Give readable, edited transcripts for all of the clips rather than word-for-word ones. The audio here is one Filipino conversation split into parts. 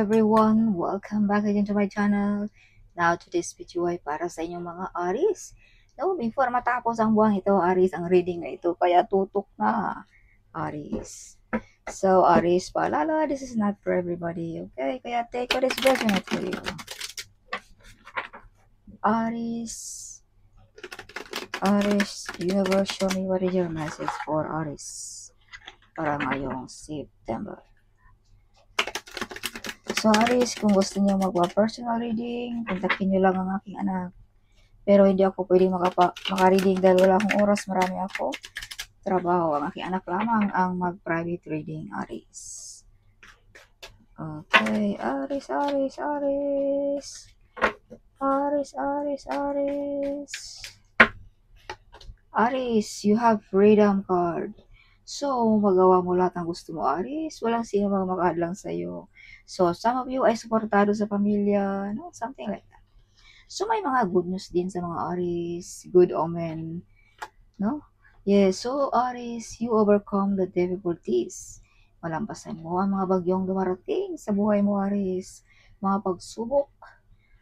everyone, welcome back again to my channel. Now today's video ay para sa inyong mga Aries. No, before matapos ang buwan ito, Aries, ang reading na ito, kaya tutok na, Aries. So, Aries, paalala, this is not for everybody, okay? Kaya take what is resonate for you. Aries, universe, show me what is your message for Aries para ngayong September. So, Aries, kung gusto niyo magpa-personal reading, kontakin niyo lang ang aking anak. Pero hindi ako pwedeng maka-reading dahil wala akong oras, marami ako trabaho. Ang aking anak lamang ang mag-private reading, Aries. Okay, Aries. Aries, you have freedom card. So, magawa mo lahat ng gusto mo, Aries. Walang sino makahadlang sa'yo. So, some of you ay suportado sa pamilya, no? Something like that. So, may mga good news din sa mga Aries. Good omen, no? Yes, so Aries, you overcome the difficulties. Malampasan mo ang mga bagyong dumarating sa buhay mo, Aries. Mga pagsubok.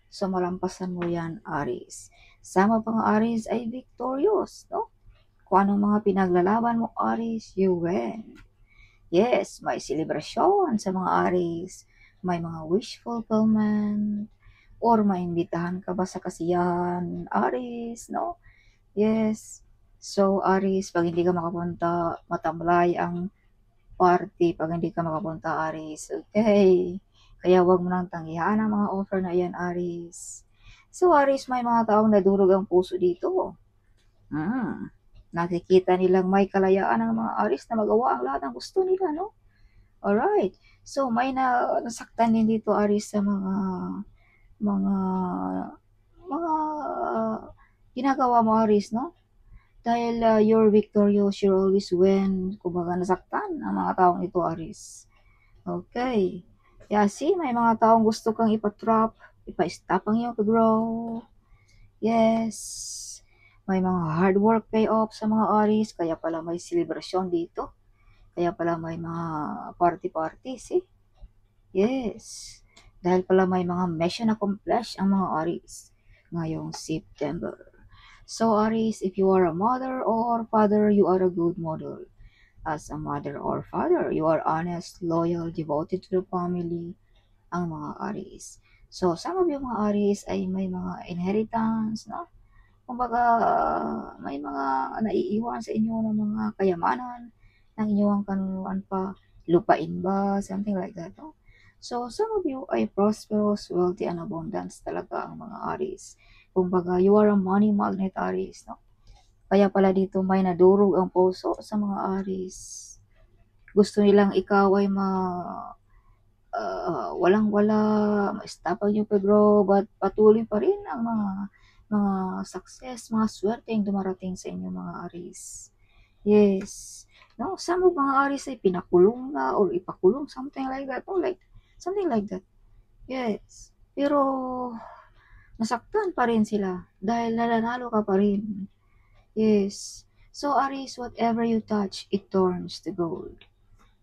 So, malampasan mo yan, Aries. Sama pang Aries ay victorious, no? Kung anong mga pinaglalaban mo, Aries, you win. Yes, may selebrasyon sa mga Aries. May mga wish fulfillment. Or maimbitahan ka ba sa kasiyahan, Aries, no? Yes. So, Aries, pag hindi ka makapunta, matamlay ang party pag hindi ka makapunta, Aries. Okay. Kaya wag mo nang tanggihan ang mga offer na yan, Aries. So, Aries, may mga taong nadurog ang puso dito. Nakikita nilang may kalayaan ang mga Aries na magawa ang lahat ng gusto nila, no? Alright. So, may nasaktan din dito, Aries, sa mga ginagawa mo, Aries, no? Dahil you're victorious, you always win. Kumbaga, nasaktan ang mga taong ito, Aries. Okay. Yeah, see, may mga taong gusto kang ipatrap, ipa-stop ang iyong pag-grow. Yes. May mga hard work payoff sa mga Aries, kaya pala may celebration dito. Kaya pala may mga party-party, see? Yes. Dahil pala may mga mission accomplished ang mga Aries ngayong September. So, Aries, if you are a mother or father, you are a good model. As a mother or father, you are honest, loyal, devoted to the family, ang mga Aries. So, some of yung mga Aries ay may mga inheritance, no? Kumbaga, may mga naiiwan sa inyo ng mga kayamanan ng inyong kanunuan pa, lupain ba, something like that, no? So, some of you ay prosperous, wealthy, and abundance talaga ang mga Aries. Kumbaga, you are a money magnet, Aries, no? Kaya pala dito may nadurog ang puso sa mga Aries. Gusto nilang ikaw ay walang-wala, ma-stop ang iyong pag-grow, but patuloy pa rin ang mga success, mga swerte yung dumarating sa inyo, mga Aries. Yes. No, some of mga Aries ay pinakulong na or ipakulong, something like that. No, like, something like that. Yes. Pero, nasaktan pa rin sila dahil nananalo ka pa rin. Yes. So, Aries, whatever you touch, it turns to gold.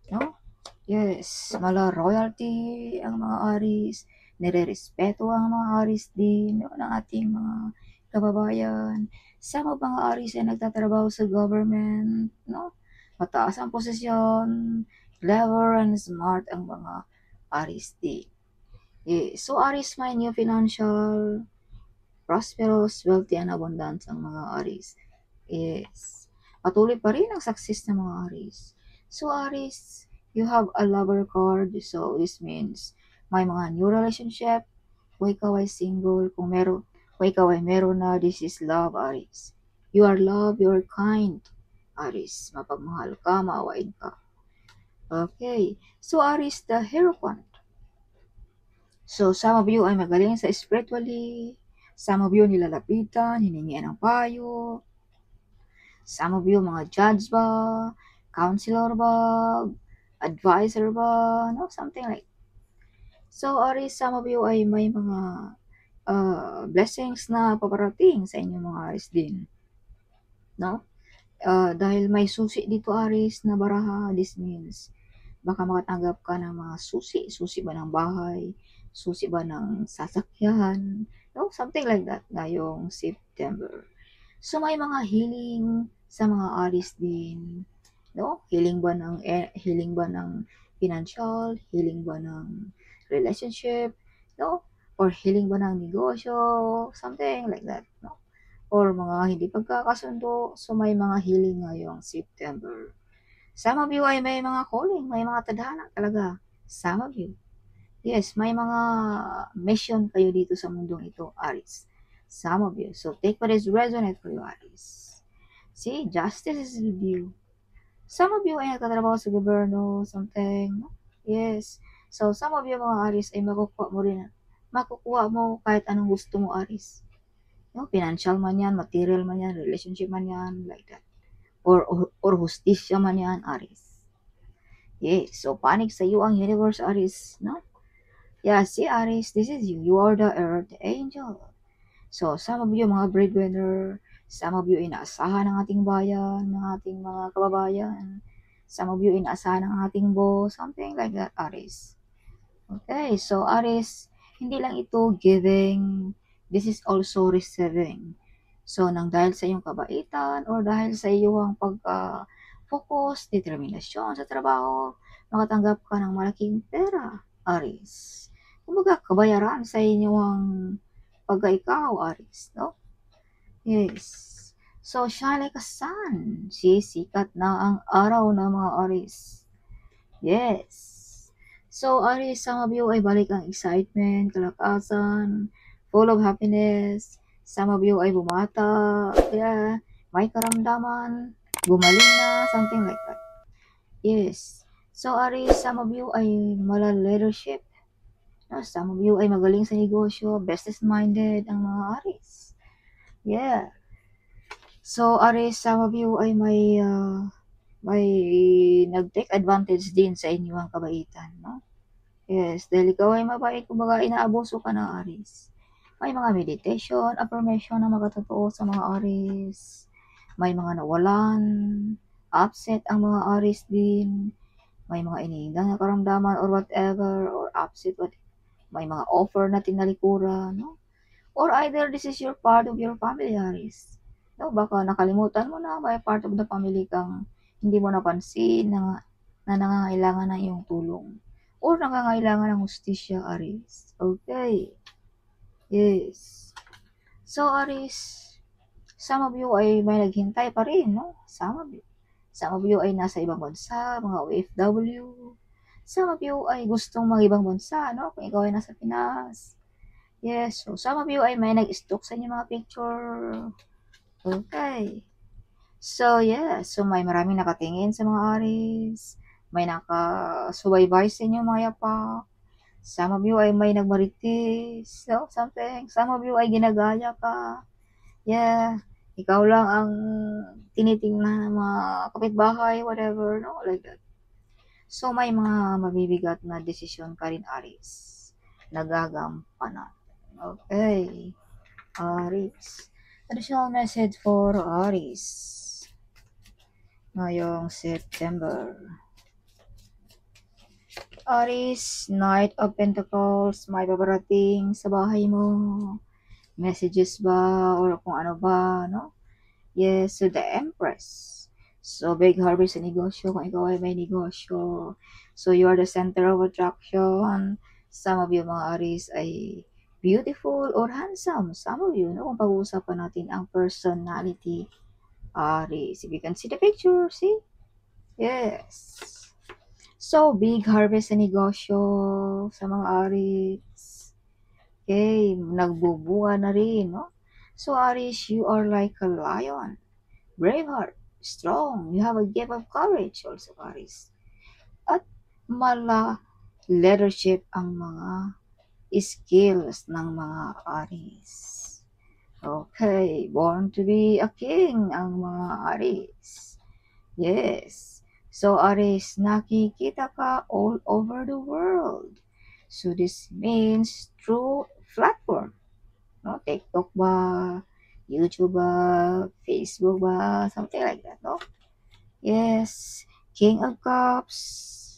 No? Yes, mala royalty ang mga Aries, nire-respeto ang mga Aries din, no, ng ating mga kababayan. Sa mga Aries ay nagtatrabaho sa government, no? Mataas ang posisyon, clever and smart ang mga Aries din. Yes. So, Aries may new financial, prosperous, wealthy, and abundance ang mga Aries. Yes. Patuloy pa rin ang success ng mga Aries. So, Aries, you have a lover card. So, this means may mga new relationship. Kung ikaw ay single, kung ikaw ay meron na, this is love, Aries. You are love, you are kind, Aries. Mapagmahal ka, maawain ka. Okay. So, Aries, the Hierophant. So, some of you ay magaling sa spiritually. Some of you nilalapitan, hiningian ng payo. Some of you, mga judge ba, counselor ba, advisor ba, no? Something like. So, Aries, some of you ay may mga blessings na paparating sa inyong mga Aries din. No? Dahil may susi dito, Aries, na baraha, this means baka makatanggap ka ng mga susi ba ng bahay, susi ba ng sasakyan, no? Something like that ngayong September. So may mga healing sa mga Aries din, no? Healing ba ng financial, healing ba ng relationship, no? Or healing ba ng negosyo, something like that, no? Or mga hindi pagkakasundo, so may mga healing ngayong September. Some of you ay may mga calling, may mga tadhana talaga. Some of you. Yes, may mga mission kayo dito sa mundong ito, Aries. Some of you. So take what is resonate for you, Aries. See, justice is with you. Some of you ay nagtatrabaho sa gobyerno, something. No? Yes. So some of you mga Aries ay makukuha mo rin. Makukuha mo kahit anong gusto mo, Aries. No? Financial man yan, material man yan, relationship man yan, like that. Or hustisya man yan, Aries. Yes. So panic sa iyo ang universe, Aries. No? Yeah, see, Aries, this is you. You are the earth angel. So, some of you, mga breadwinner, some of you, inaasahan ng ating bayan, ng ating mga kababayan. Some of you, inaasahan ng ating boss, something like that, Aries. Okay, so Aries, hindi lang ito giving, this is also receiving. So, nang dahil sa iyong kabaitan or dahil sa iyong pagka-focus, determinasyon sa trabaho, makatanggap ka ng malaking pera, Aries. Kumbaga, kabayaran sa inyong pagka-ikaw, Aries, no? Yes. So, shine like a sun. Sisikat na ang araw ng mga Aries. Yes. So, Aries, some of you ay balik ang excitement, kalakasan, full of happiness. Some of you ay bumata, yeah, may karamdaman, gumaling na, something like that. Yes. So, Aries, some of you ay mala-leadership. No? Some of you ay magaling sa negosyo, business-minded ang mga Aries. Yeah. So, Aries, some of you ay may nag-take advantage din sa inyong kabaitan, no? Yes, dahil ikaw ay mabait, kumbaga inaabuso ka ng Aries. May mga meditation, affirmation na magkatotoo sa mga Aries. May mga nawalan, upset ang mga Aries din. May mga iniindang na karamdaman or whatever, or upset, may mga offer na tinalikuran, no? Or either this is your part of your family, Aries. No, baka nakalimutan mo na may part of the family kang hindi mo napansin na nangangailangan ng iyong tulong. Or nangangailangan ng hustisya, Aries. Okay. Yes. So, Aries, some of you ay may naghintay pa rin, no? Some of you. Some of you ay nasa ibang bansa, mga OFW. Some of you ay gustong mag-ibang bansa, no? Kung ikaw ay nasa Pinas. Yes, so some of you ay may nag-stalk sa inyong mga picture. Okay. So, yeah. So, may maraming nakatingin sa mga Aries. May nakasubaybay sa inyo mga yapak. Some of you ay may nagmaritis. So, something. Some of you ay ginagaya ka. Yeah. Ikaw lang ang tinitingnan ng mga kapitbahay, whatever, no? Like that. So, may mga mabibigat na desisyon ka rin, Aries. Nagagampanan. Okay. Aries. Additional message for Aries ngayong September. Aries, Knight of Pentacles, may babarating sa bahay mo. Messages ba or kung ano ba, no? Yes, so the Empress. So, big harvest sa negosyo kung ikaw ay may negosyo. So, you are the center of attraction. Some of you mga Aries ay beautiful or handsome. Some of you, no? Kung pag-uusapan natin ang personality, Aries. If you can see the picture, see? Yes. So, big harvest sa negosyo sa mga Aries. Okay, nagbubunga na rin, no? So, Aries, you are like a lion. Brave heart, strong. You have a gift of courage also, Aries. At leadership ang mga skills ng mga Aries. Okay, born to be a king ang mga Aries. Yes. So, Aries, nakikita ka all over the world. So, this means through platform. No? TikTok ba? YouTube ba? Facebook ba? Something like that, no? Yes. King of Cups.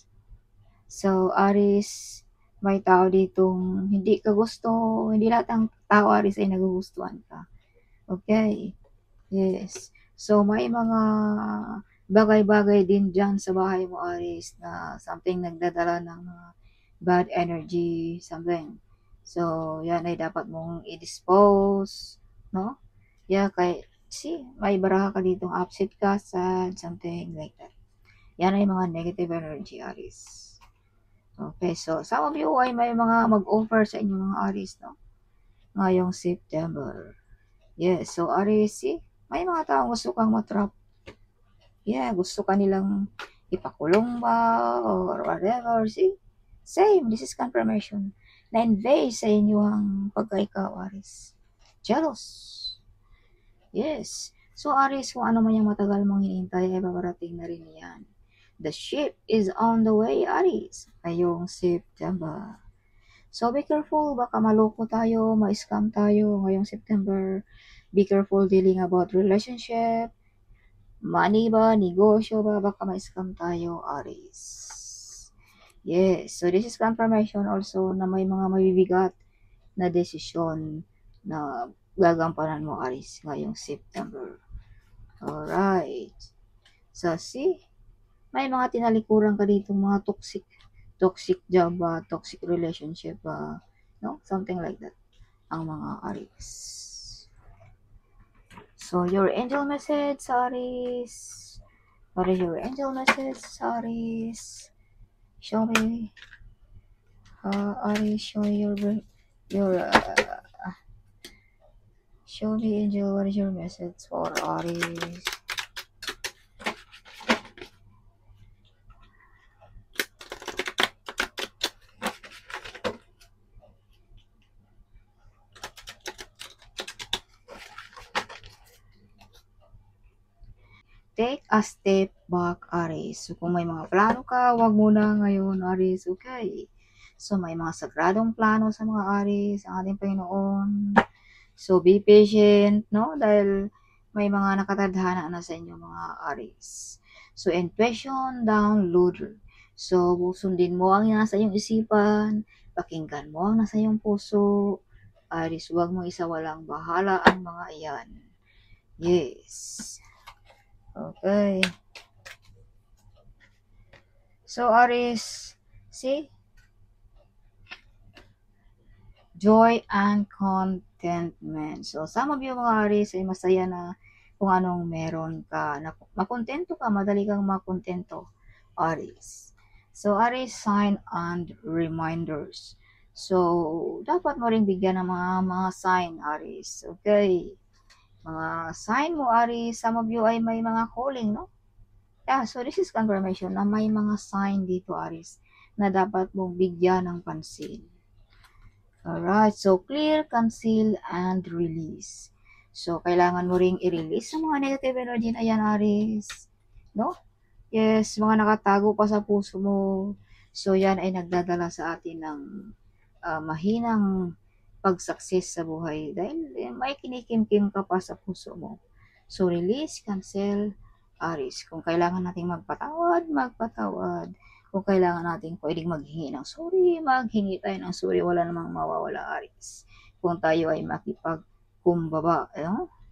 So, Aries, may tao ditong hindi ka gusto, hindi lahat ng tao, Aries, ay nagugustuhan ka. Okay? Yes. So, may mga bagay-bagay din dyan sa bahay mo, Aries, na something nagdadala ng bad energy, something. So, yan ay dapat mong i-dispose, no? Yeah, may baraha ka ditong upset ka, sad, something like that. Yan ay mga negative energy, Aries. Okay, so some of you ay may mga mag-offer sa inyong mga Aries, no? Ngayong September. Yes, so Aries, may mga taong gusto kang matrap. Yeah, gusto ka nilang ipakulong ba or whatever. Same, this is confirmation. Na-invade sa inyo ang pagka-ikaw, Aries. Jealous. Yes. So, Aries, kung ano man yung matagal mong hinihintay, ay paparating na rin yan. The ship is on the way, Aries. Ngayong September. So, be careful. Baka maloko tayo, ma-scam tayo ngayong September. Be careful dealing about relationship, money ba, negosyo ba, baka ma-scam tayo, Aries. Yes, so this is confirmation also na may mga mabibigat na desisyon na gagampanan mo, Aries, ngayong September. Alright. So, may mga tinalikuran ka dito, mga toxic job ba, toxic relationship ba, no? Something like that, ang mga Aries. So, your angel message, Aries. What is your angel message, Aries? Show me, Aries, show me show me, angel, what is your message for Aries? Take a step back, Aries. So, kung may mga plano ka, wag muna ngayon, Aries, okay? So, may mga sagradong plano sa mga Aries, ang ating Panginoon. So, be patient, no? Dahil may mga nakatadhana na sa inyo, mga Aries. So, intuition, downloader. So, sundin mo ang nasa iyong isipan, pakinggan mo ang nasa iyong puso. Aries, huwag mo isawalang bahala ang mga iyan. Yes. Okay. So, Aries, joy and contentment. So, some of you mga Aries ay masaya na kung anong meron ka. Makontento ka, madali kang makontento, Aries. So, Aries, sign and reminders. So, dapat mo rin bigyan ng mga sign, Aries. Okay. Mga sign mo, Aries, some of you ay may mga calling, no? Yeah, so this is confirmation na may mga sign dito, Aries, na dapat mong bigyan ng pansin. Alright, so clear, conceal, and release. So, kailangan mo ring i-release ang mga negative energy na yan, Aries. No? Yes, mga nakatago pa sa puso mo. So, yan ay nagdadala sa atin ng mahinang pag-success sa buhay dahil may kinikim-kim ka pa sa puso mo. So, release, cancel, Aries. Kung kailangan nating magpatawad, magpatawad. Kung kailangan nating pwedeng maghingi ng sorry, maghingi tayo ng sorry. Wala namang mawawala, Aries. Kung tayo ay makipagkumbaba.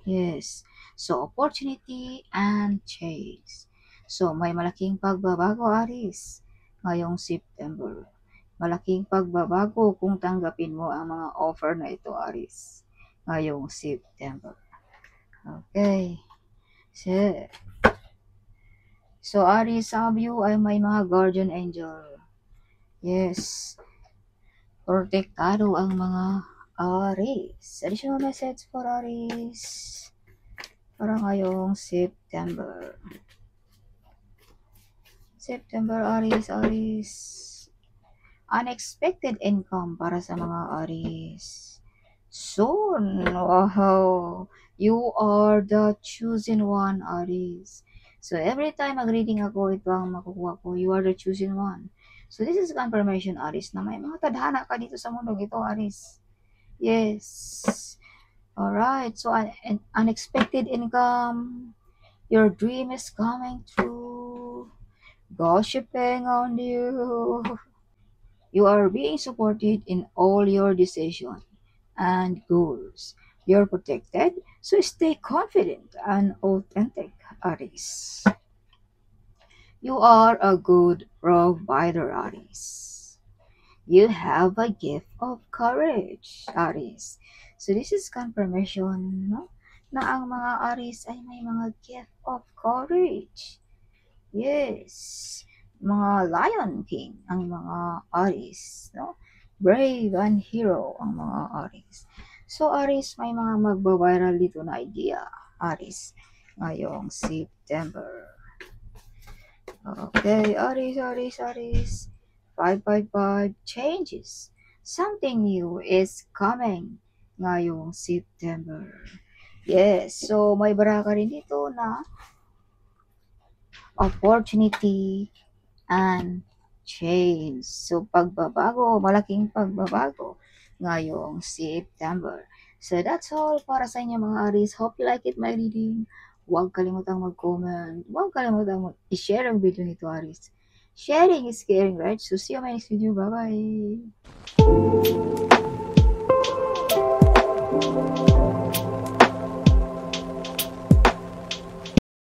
Yes. So, opportunity and change. So, may malaking pagbabago, Aries, ngayong September. Malaking pagbabago kung tanggapin mo ang mga offer na ito, Aries, ngayong September. Okay. So, Aries, some of you ay may mga guardian angel. Yes. Protektado ang mga Aries. Additional message for Aries para ngayong September. Aries. Unexpected income para sa mga Aries. Soon. Wow. You are the chosen one, Aries. So, every time mag-reading ako, ito ang makukuha ko. You are the chosen one. So, this is confirmation, Aries, na may mga tadhana ka dito sa mundo ito, Aries. Yes. Alright. So, unexpected income. Your dream is coming true. Gossiping on you. You are being supported in all your decisions and goals. You're protected, so stay confident and authentic, Aries. You are a good provider, Aries. You have a gift of courage, Aries. So this is confirmation, no? Na ang mga Aries ay may mga gift of courage. Yes. Mga Lion King ang mga Aries, no? Brave and hero ang mga Aries. So Aries, may mga magba-viral dito na idea, Aries, ngayong September. Okay, Aries. 555 changes. Something new is coming ngayong September. Yes, so may baraka rin dito na opportunity and change. So pagbabago, malaking pagbabago ngayong September. So that's all para sa inyo mga Aries. Hope you like it, my reading. Huwag kalimutang mag-comment. Huwag kalimutang i-share ang video nito, Aries. Sharing is caring, right? So see you in my next video. Bye-bye!